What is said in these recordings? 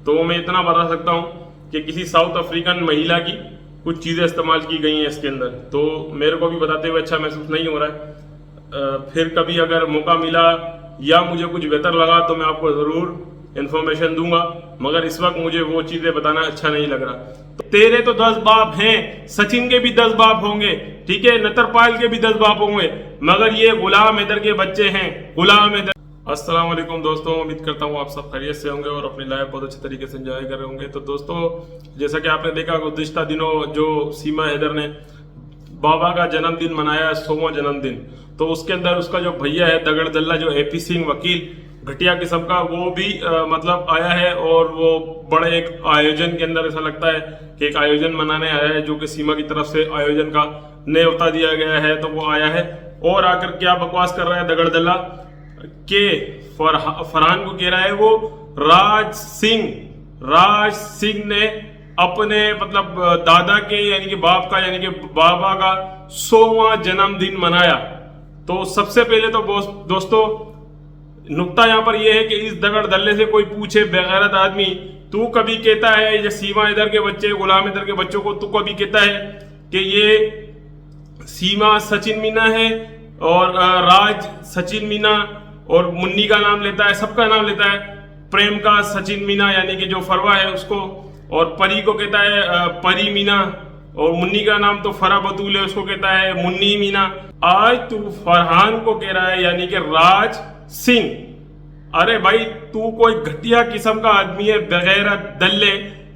तो मैं इतना बता सकता हूँ कि किसी साउथ अफ्रीकन महिला की कुछ चीज़ें इस्तेमाल की गई हैं इसके अंदर। तो मेरे को भी बताते हुए अच्छा महसूस नहीं हो रहा है। फिर कभी अगर मौका मिला या मुझे कुछ बेहतर लगा तो मैं आपको ज़रूर इन्फॉर्मेशन दूंगा, मगर इस वक्त मुझे वो चीज़ें बताना अच्छा नहीं लग रहा। तो तेरे तो 10 बाप हैं, सचिन के भी 10 बाप होंगे, ठीक है, नतरपाल के भी 10 बाप होंगे, मगर ये गुलाम हैदर के बच्चे हैं, गुलाम हैदर। अस्सलाम वालेकुम दोस्तों, उम्मीद करता हूँ आप सब खैरियत से होंगे और अपनी लाइफ बहुत अच्छे तरीके से एंजॉय कर रहे होंगे। तो दोस्तों, जैसा कि आपने देखा गुज़िश्ता दिनों जो सीमा हैदर ने बाबा का जन्मदिन मनाया, 100वां जन्मदिन, तो उसके अंदर उसका जो भैया है दगड़ दल्ला, जो एपी सिंह वकील घटिया किस्म का, वो भी मतलब आया है और वो बड़े एक आयोजन के अंदर ऐसा लगता है कि एक आयोजन मनाने आया है, जो कि सीमा की तरफ से आयोजन का न्योता दिया गया है। तो वो आया है और आकर क्या बकवास कर रहा है दगड़ दल्ला के फरहान को कह रहा है वो राज सिंह ने अपने मतलब दादा के यानी कि बाप का यानी कि बाबा का 100वां जन्मदिन मनाया। तो सबसे पहले तो दोस्तों नुक्ता यहाँ पर यह है कि इस दगड़ दल्ले से कोई पूछे बेगैरत आदमी, तू कभी कहता है ये सीमा हैदर के बच्चे, गुलाम हैदर के बच्चों को तू कभी कहता है कि ये सीमा सचिन मीना है और राज सचिन मीना और मुन्नी का नाम लेता है, सबका नाम लेता है, प्रेम का सचिन मीना यानी कि जो फरवा है उसको, और परी को कहता है परी मीना, और मुन्नी का नाम तो फरा बतूल है उसको कहता है मुन्नी मीना। आज तू फरहान को कह रहा है यानी कि राज सिंह। अरे भाई तू कोई घटिया किस्म का आदमी है, बेगैरत दल्ले,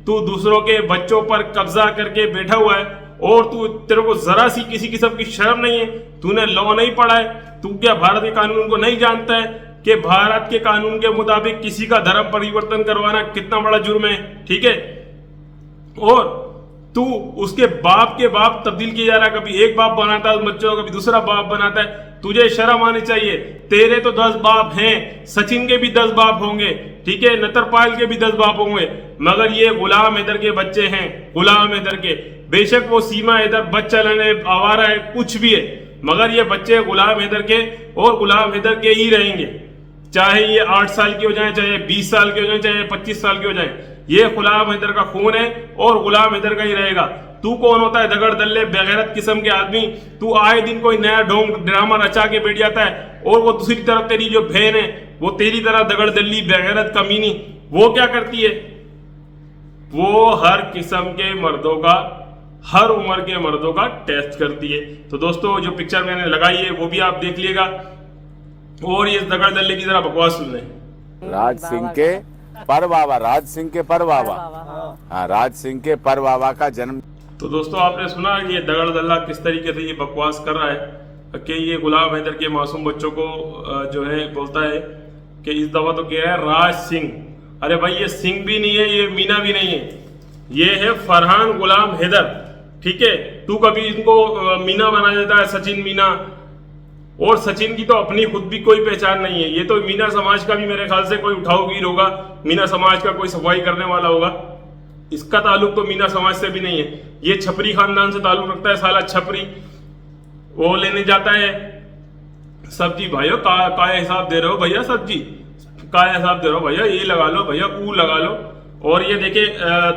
तू दूसरों के बच्चों पर कब्जा करके बैठा हुआ है और तेरे को जरा सी किसी किस्म की शर्म नहीं है, तूने लॉ नहीं पढ़ा है, तू क्या भारत के कानून को नहीं जानता है कि भारत के कानून के मुताबिक किसी का धर्म परिवर्तन करवाना कितना बड़ा जुर्म है, ठीक है। और तू उसके बाप के बाप तब्दील किया जा रहा है, कभी एक बाप बनाता है बच्चों, कभी दूसरा बाप बनाता है, तुझे शर्म आनी चाहिए। तेरे तो 10 बाप हैं, सचिन के भी 10 बाप होंगे, ठीक है, नतरपाल के भी 10 बाप होंगे, मगर ये गुलाम हैदर के बच्चे हैं, गुलाम हैदर के। बेशक वो सीमा हैदर बच्चा लेने आवारा है, कुछ भी है, मगर ये बच्चे गुलाम हैदर के और गुलाम हैदर के ही रहेंगे, चाहे ये 8 साल के हो जाए, चाहे 20 साल के हो जाए, चाहे 25 साल के हो जाए, ये गुलाम हैदर का खून है और गुलाम हैदर का ही रहेगा। तू कौन होता है दगड़ दल्ले बेगैरत किस्म के आदमी? तू आए दिन कोई नया ढोंग ड्रामा रचा के बैठ जाता है और वो दूसरी तरफ तेरी जो बहन है वो तेरी तरह दगड़ दल्ली बेगैरत कमीनी, वो क्या करती है? वो हर किस्म के मर्दों का, हर उम्र के मर्दों का टेस्ट करती है। तो दोस्तों जो पिक्चर मैंने लगाई है वो भी आप देख लीजिएगा और ये दगड़ दल्ले की जरा बकवास सुन लें। राज सिंह के पर बाबा, राज सिंह के पर बाबा, हाँ, राज सिंह के पर बाबा का जन्म। तो दोस्तों आपने सुना ये दगड़ दल्ला किस तरीके से ये बकवास कर रहा है कि ये गुलाम हैदर के मासूम बच्चों को जो है बोलता है कि इस दफा तो कह रहा है राज सिंह। अरे भाई ये सिंह भी नहीं है, ये मीना भी नहीं है, ये है फरहान गुलाम हैदर, ठीक है। तू कभी इनको मीना बना देता है, सचिन मीना, और सचिन की तो अपनी खुद भी कोई पहचान नहीं है। ये तो मीना समाज का भी मेरे ख्याल से कोई उठाऊगीर होगा, मीना समाज का कोई सफाई करने वाला होगा, इसका ताल्लुक तो मीना समाज से भी नहीं है। ये छपरी खानदान से ताल्लुक रखता है, साला छपरी। वो लेने जाता है सब्जी, भाइयों का हिसाब दे रहे हो भैया, सब्जी का हिसाब दे रहे हो भैया, ये लगा लो भैया, ऊ लगा लो। और ये देखे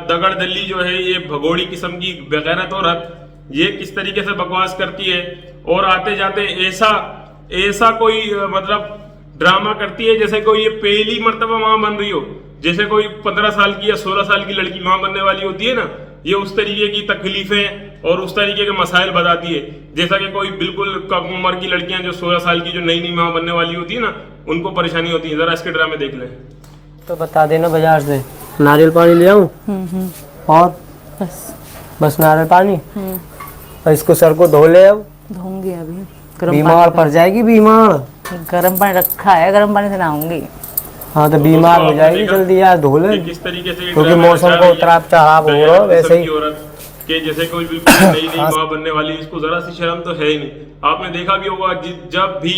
दगड़ दल्ली जो है ये भगोड़ी किस्म की बेगैरत औरत, ये किस तरीके से बकवास करती है और आते जाते ऐसा कोई मतलब ड्रामा करती है जैसे कोई ये पहली मर्तबा मां बन रही हो, जैसे कोई 15 साल की या 16 साल की लड़की मां बनने वाली होती है ना, ये उस तरीके की तकलीफें और उस तरीके के मसाइल बताती है, जैसा कि कोई बिल्कुल कम उम्र की लड़कियां जो 16 साल की जो नई नई मां बनने वाली होती है ना, उनको परेशानी होती है। जरा इसके ड्रामे देख लें। तो बता देना बाजार से नारियल पानी ले आऊं और बस नारियल पानी, और इसको सर को धो ले, अब धोऊंगी अभी, बीमार पड़ जाएगी, बीमार। गर्म पानी रखा है, गर्म पानी से नहाऊंगी। हाँ तो बीमार हो जाएगी, जल्दी यार धो ले, किस तरीके से क्योंकि मौसम को उतराव चढ़ाव हो रहा वैसे ही कि जैसे कोई बिल्कुल नई नई माँ बनने वाली, इसको जरा सी शर्म तो है ही नहीं। आपने देखा भी होगा जब भी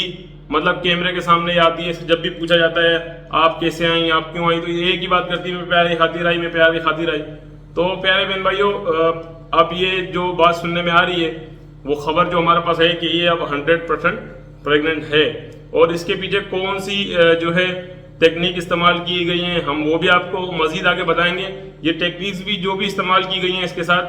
मतलब कैमरे के सामने आती है, जब भी पूछा जाता है आप कैसे आई, आप क्यों आई, तो एक ही बात करती है, मैं प्यार की खातिर आई, मैं प्यार की खातिर आई। तो प्यारे बहन भाइयों, अब ये जो बात सुनने में आ रही है वो खबर जो हमारे पास है कि ये अब 100% प्रेग्नेंट है, और इसके पीछे कौन सी जो है टेक्निक इस्तेमाल की गई हैं, हम वो भी आपको मजीद आगे बताएंगे। ये टेक्निक्स भी जो भी इस्तेमाल की गई हैं इसके साथ,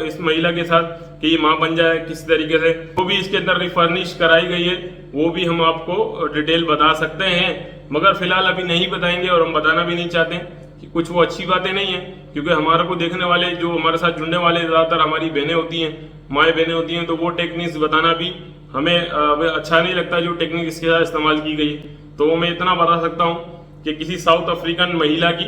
इस महिला के साथ कि ये माँ बन जाए किस तरीके से, वो भी इसके अंदर रिफर्निश कराई गई है, वो भी हम आपको डिटेल बता सकते हैं, मगर फिलहाल अभी नहीं बताएंगे और हम बताना भी नहीं चाहते कि कुछ वो अच्छी बातें नहीं है, क्योंकि हमारे को देखने वाले, जो हमारे साथ जुड़ने वाले ज़्यादातर हमारी बहनें होती हैं, माएँ बहनें होती हैं, तो वो टेक्निक्स बताना भी हमें अच्छा नहीं लगता जो टेक्निक इसके साथ इस्तेमाल की गई। तो मैं इतना बता सकता हूँ कि किसी साउथ अफ्रीकन महिला की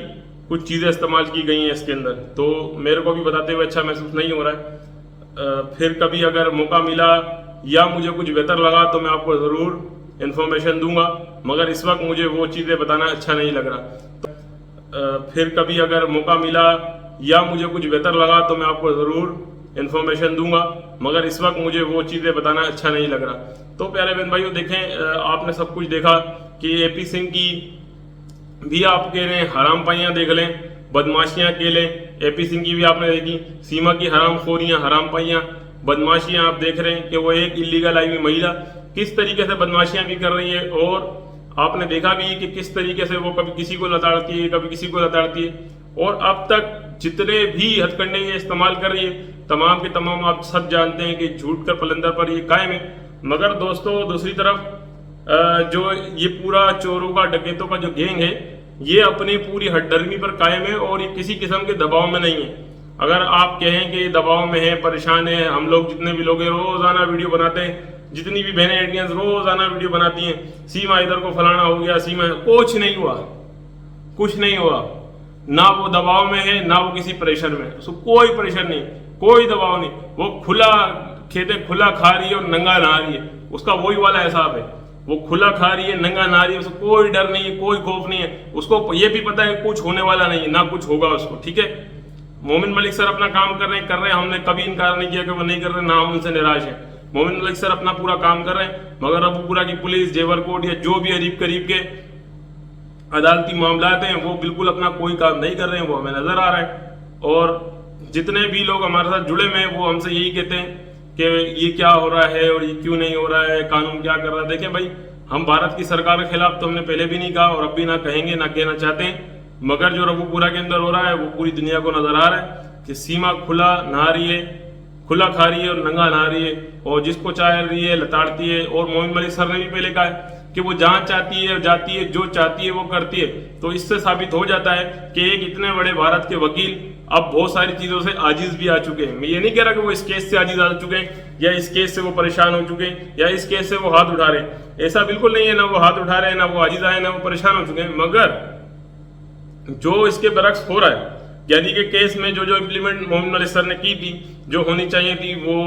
कुछ चीज़ें इस्तेमाल की गई हैं इसके अंदर, तो मेरे को भी बताते हुए अच्छा महसूस नहीं हो रहा है। फिर कभी अगर मौका मिला या मुझे कुछ बेहतर लगा तो मैं आपको ज़रूर इन्फॉर्मेशन दूंगा, मगर इस वक्त मुझे वो चीज़ें बताना अच्छा नहीं लग रहा। फिर कभी अगर मौका मिला या मुझे कुछ बेहतर लगा तो मैं आपको ज़रूर इन्फॉर्मेशन दूंगा, मगर इस वक्त मुझे वो चीज़ें बताना अच्छा नहीं लग रहा। तो प्यारे बहन भाइयों, देखें, आपने सब कुछ देखा कि एपी सिंह की भी आप कह रहे हैं हराम पाइयाँ देख लें, बदमाशियाँ के लें, एपी सिंह की भी आपने देखी, सीमा की हराम खोरियाँ, हराम पाइयाँ, बदमाशियाँ आप देख रहे हैं कि वो एक इलीगल आई हुई महिला किस तरीके से बदमाशियाँ भी कर रही है, और आपने देखा भी कि किस तरीके से वो कभी किसी को लताड़ती है, कभी किसी को लताड़ती है, और अब तक जितने भी हथकंडे ये इस्तेमाल कर रही है तमाम के तमाम आप सब जानते हैं कि झूठ कर पलंदर पर ये कायम है। मगर दोस्तों, दूसरी तरफ जो ये पूरा चोरों का, डकैतों का जो गैंग है, ये अपनी पूरी हटधर्मी पर कायम है और ये किसी किस्म के दबाव में नहीं है। अगर आप कहें कि दबाव में है, परेशान है, हम लोग जितने भी लोग हैं रोजाना वीडियो बनाते हैं, जितनी भी बहनें इंडियंस रोजाना वीडियो बनाती हैं, सीमा इधर को फलाना हो गया, सीमा, कुछ नहीं हुआ, कुछ नहीं हुआ, ना वो दबाव में है ना वो किसी प्रेशर में, उसको कोई प्रेशर नहीं, कोई दबाव नहीं, वो खुला खेते खुला खा रही है और नंगा नहा रही है, उसका वही वाला हिसाब है, वो खुला खा रही है, नंगा नहा रही है, उसको कोई डर नहीं है, कोई खौफ नहीं है, उसको ये भी पता है कुछ होने वाला नहीं है, ना कुछ होगा उसको। ठीक है, मोमिन मलिक सर अपना काम कर रहे हैं, हमने कभी इनकार नहीं किया कि वो नहीं कर रहे, ना हम उनसे निराश हैं। मोमिन मलिक सर अपना पूरा काम कर रहे हैं, मगर रबूपुरा की पुलिस, जेवर कोर्ट या जो भी अरीब करीब के अदालती मामलात हैं वो बिल्कुल अपना कोई काम नहीं कर रहे हैं, वो हमें नजर आ रहा है। और जितने भी लोग हमारे साथ जुड़े हुए हैं वो हमसे यही कहते हैं कि ये क्या हो रहा है और ये क्यों नहीं हो रहा है, कानून क्या कर रहा है। देखें भाई, हम भारत की सरकार के खिलाफ तो हमने पहले भी नहीं कहा और अब भी ना कहेंगे, ना कहना चाहते हैं, मगर जो रबूपुरा के अंदर हो रहा है वो पूरी दुनिया को नजर आ रहा है कि सीमा खुला नहा रही है, खुला खा रही है और नंगा नहा रही है, और जिसको चाह रही है लताड़ती है। और मोमिन मलिक सर ने भी पहले कहा है कि वो जहां चाहती है जाती है, जो चाहती है वो करती है। तो इससे साबित हो जाता है कि एक इतने बड़े भारत के वकील अब बहुत सारी चीजों से आजिज भी आ चुके हैं। मैं ये नहीं कह रहा कि वो इस केस से आजिज आ चुके हैं या इस केस से वो परेशान हो चुके हैं या इस केस से वो हाथ उठा रहे हैं, ऐसा बिल्कुल नहीं है। ना वो हाथ उठा रहे हैं, ना वो आजिज आए, ना वो परेशान हो चुके हैं, मगर जो इसके बरक्स हो रहा है, यानी कि केस में जो जो इम्प्लीमेंट मोमिन मलिक सर ने की थी, जो होनी चाहिए थी, वो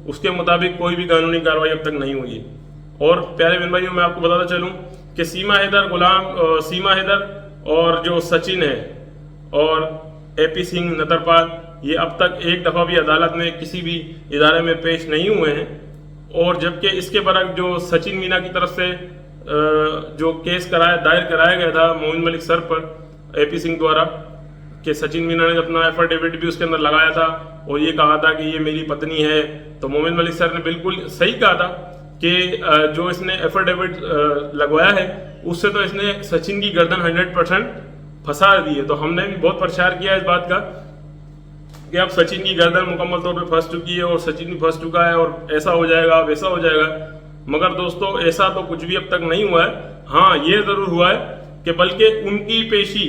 उसके मुताबिक कोई भी कानूनी कार्रवाई अब तक नहीं हुई है। और प्यारे बहन भाइयों, मैं आपको बताता चलूं कि सीमा हैदर और जो सचिन है और एपी सिंह नतरपाल, ये अब तक एक दफ़ा भी अदालत में किसी भी इदारे में पेश नहीं हुए हैं। और जबकि इसके बरक्स जो सचिन मीना की तरफ से जो केस दायर कराया गया था मोमिन मलिक सर पर एपी सिंह द्वारा, कि सचिन मीना ने अपना एफिडेविट भी उसके अंदर लगाया था और ये कहा था कि ये मेरी पत्नी है, तो मोमिन मलिक सर ने बिल्कुल सही कहा था कि जो इसने एफिडेविट लगवाया है उससे तो इसने सचिन की गर्दन 100% फंसा दी है। तो हमने भी बहुत प्रचार किया इस बात का कि अब सचिन की गर्दन मुकम्मल तौर पे फंस चुकी है और सचिन भी फंस चुका है और ऐसा हो जाएगा, वैसा हो जाएगा। मगर दोस्तों, ऐसा तो कुछ भी अब तक नहीं हुआ है। हाँ, ये जरूर हुआ है कि बल्कि उनकी पेशी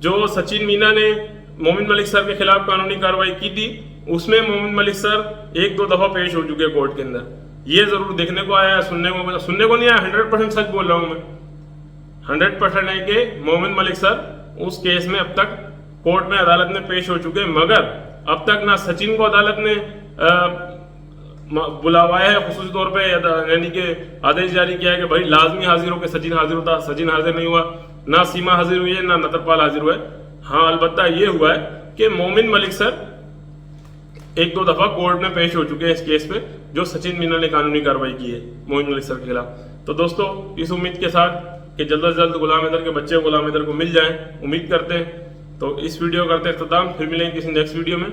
जो सचिन मीना ने मोमिन मलिक सर के खिलाफ कानूनी कार्रवाई की थी, उसमें मोमिन मलिक सर 1-2 दफा पेश हो चुके कोर्ट के अंदर। ये जरूर देखने को आया, सुनने को नहीं आया। 100% सच बोल रहा हूं मैं, 100% है कि मोमिन मलिक सर उस केस में अब तक कोर्ट में, अदालत में पेश हो चुके हैं, मगर अब तक ना सचिन को अदालत ने बुलावाया है खुसूसी तौर पे, यानी कि आदेश जारी किया है कि भाई लाजमी हाजिर हो के सचिन हाजिर होता, सचिन हाजिर नहीं हुआ। ना सीमा हाजिर हुई है, ना नतरपाल हाजिर हुआ है। हाँ, अलबत्ता ये हुआ है कि मोमिन मलिक सर 1-2 दफा कोर्ट में पेश हो चुके हैं इस केस पे, जो सचिन मीना ने कानूनी कार्रवाई की है मोमिन मलिक सर के खिलाफ। तो दोस्तों, इस उम्मीद के साथ कि जल्द से जल्द गुलाम हैदर के बच्चे गुलाम हैदर को मिल जाएं, उम्मीद करते हैं। तो इस वीडियो करते इख्तिताम, फिर मिलेंगे किसी नेक्स्ट वीडियो में।